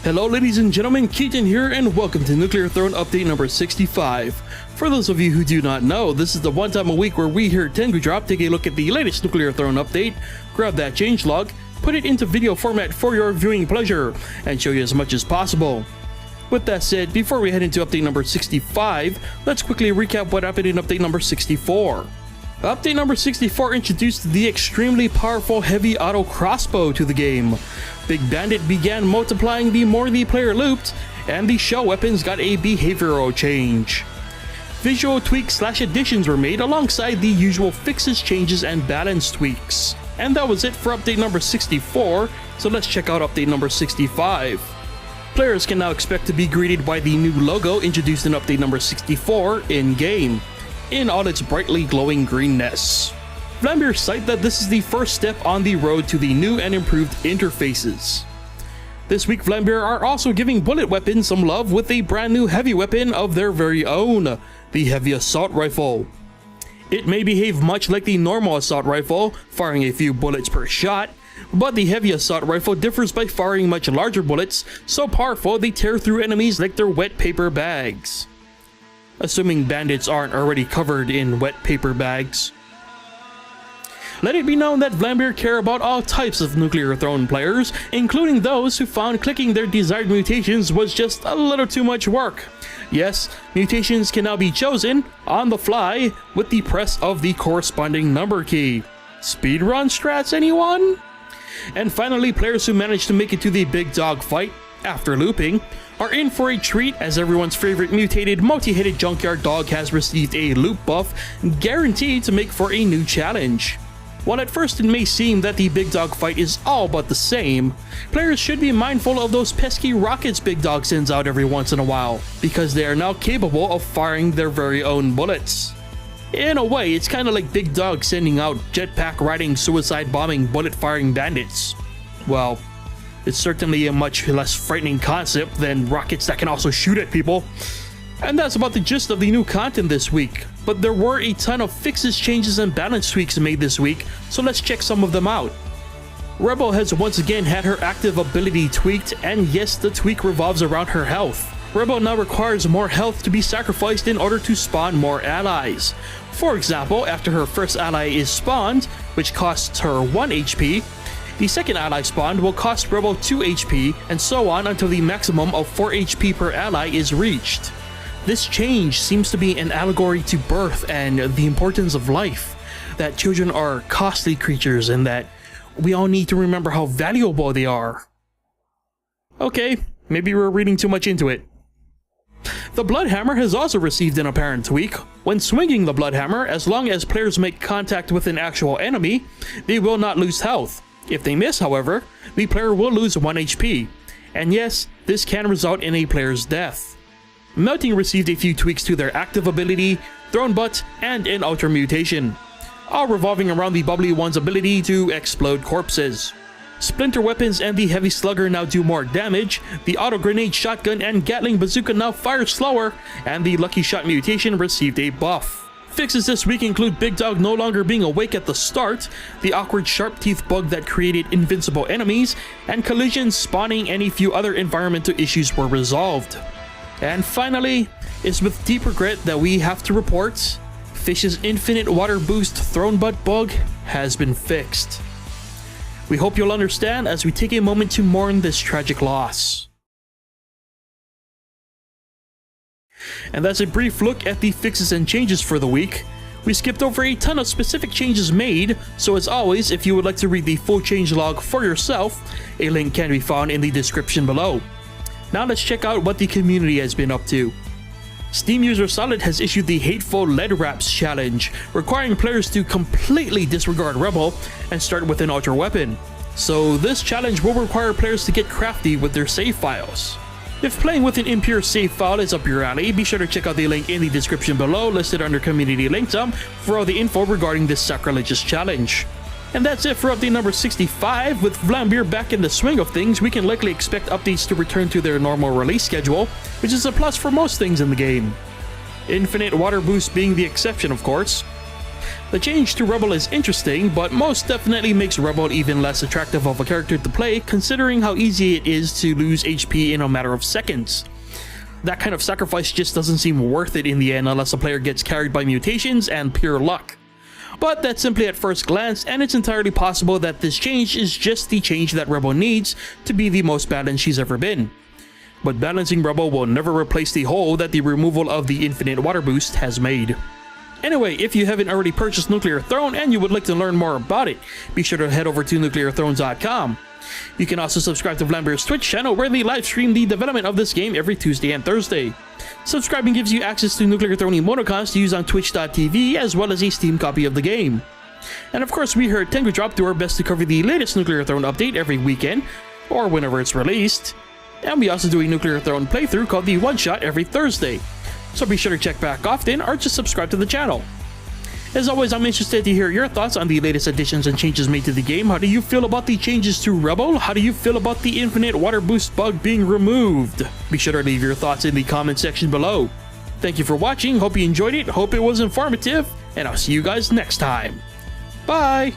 Hello ladies and gentlemen, Keaton here and welcome to Nuclear Throne update number 65. For those of you who do not know, this is the one time a week where we here at Tengu Drop take a look at the latest Nuclear Throne update, grab that changelog, put it into video format for your viewing pleasure, and show you as much as possible. With that said, before we head into update number 65, let's quickly recap what happened in update number 64. Update number 64 introduced the extremely powerful heavy auto crossbow to the game. Big Bandit began multiplying the more the player looped, and the shell weapons got a behavioral change. Visual tweaks / additions were made alongside the usual fixes, changes, and balance tweaks. And that was it for update number 64, so let's check out update number 65. Players can now expect to be greeted by the new logo introduced in update number 64 in-game, in all its brightly glowing greenness. Vlambeer cite that this is the first step on the road to the new and improved interfaces. This week, Vlambeer are also giving bullet weapons some love with a brand new heavy weapon of their very own, the Heavy Assault Rifle. It may behave much like the normal assault rifle, firing a few bullets per shot, but the Heavy Assault Rifle differs by firing much larger bullets, so powerful they tear through enemies like they're wet paper bags. Assuming bandits aren't already covered in wet paper bags. Let it be known that Vlambeer care about all types of Nuclear Throne players, including those who found clicking their desired mutations was just a little too much work. Yes, mutations can now be chosen on the fly with the press of the corresponding number key. Speedrun strats, anyone? And finally, players who managed to make it to the big dog fight after looping are in for a treat, as everyone's favorite mutated multi-headed junkyard dog has received a loop buff guaranteed to make for a new challenge. While at first it may seem that the big dog fight is all but the same, players should be mindful of those pesky rockets Big Dog sends out every once in a while, because they are now capable of firing their very own bullets. In a way, it's kinda like Big Dog sending out jetpack riding, suicide bombing, bullet firing bandits. Well, it's certainly a much less frightening concept than rockets that can also shoot at people. And that's about the gist of the new content this week, but there were a ton of fixes, changes, and balance tweaks made this week, so let's check some of them out. Rebel has once again had her active ability tweaked, and yes, the tweak revolves around her health. Rebel now requires more health to be sacrificed in order to spawn more allies. For example, after her first ally is spawned, which costs her 1 HP, the second ally spawned will cost Rebel 2 HP, and so on until the maximum of 4 HP per ally is reached. This change seems to be an allegory to birth and the importance of life, that children are costly creatures and that we all need to remember how valuable they are. Okay, maybe we're reading too much into it. The Bloodhammer has also received an apparent tweak. When swinging the Bloodhammer, as long as players make contact with an actual enemy, they will not lose health. If they miss, however, the player will lose 1 HP. And yes, this can result in a player's death. Melting received a few tweaks to their active ability, Thrown Butt, and an Ultra Mutation, all revolving around the Bubbly One's ability to explode corpses. Splinter weapons and the Heavy Slugger now do more damage, the Auto Grenade Shotgun and Gatling Bazooka now fire slower, and the Lucky Shot Mutation received a buff. Fixes this week include Big Dog no longer being awake at the start, the awkward Sharp Teeth bug that created invincible enemies, and collisions spawning, and a few other environmental issues were resolved. And finally, it's with deep regret that we have to report Fish's infinite water boost thrown butt bug has been fixed. We hope you'll understand as we take a moment to mourn this tragic loss. And that's a brief look at the fixes and changes for the week. We skipped over a ton of specific changes made, so as always, if you would like to read the full changelog for yourself, a link can be found in the description below. Now let's check out what the community has been up to. Steam user Solid has issued the Hateful Lead Wraps challenge, requiring players to completely disregard Rebel and start with an Ultra weapon. So this challenge will require players to get crafty with their save files. If playing with an impure save file is up your alley, be sure to check out the link in the description below, listed under Community Link Dump, for all the info regarding this sacrilegious challenge. And that's it for update number 65. With Vlambeer back in the swing of things, we can likely expect updates to return to their normal release schedule, which is a plus for most things in the game. Infinite water boost being the exception, of course. The change to Rebel is interesting, but most definitely makes Rebel even less attractive of a character to play, considering how easy it is to lose HP in a matter of seconds. That kind of sacrifice just doesn't seem worth it in the end unless a player gets carried by mutations and pure luck. But that's simply at first glance, and it's entirely possible that this change is just the change that Rebel needs to be the most balanced she's ever been. But balancing Rebel will never replace the hole that the removal of the infinite water boost has made. Anyway, if you haven't already purchased Nuclear Throne and you would like to learn more about it, be sure to head over to nuclearthrone.com. You can also subscribe to Vlambeer's Twitch channel, where they live stream the development of this game every Tuesday and Thursday. Subscribing gives you access to Nuclear Throne emoticons to use on twitch.tv, as well as a Steam copy of the game. And of course, we here at Tengu Drop do our best to cover the latest Nuclear Throne update every weekend, or whenever it's released. And we also do a Nuclear Throne playthrough called the One Shot every Thursday, so be sure to check back often or just subscribe to the channel. As always, I'm interested to hear your thoughts on the latest additions and changes made to the game. How do you feel about the changes to Rebel? How do you feel about the infinite water boost bug being removed? Be sure to leave your thoughts in the comment section below. Thank you for watching, hope you enjoyed it, hope it was informative, and I'll see you guys next time. Bye!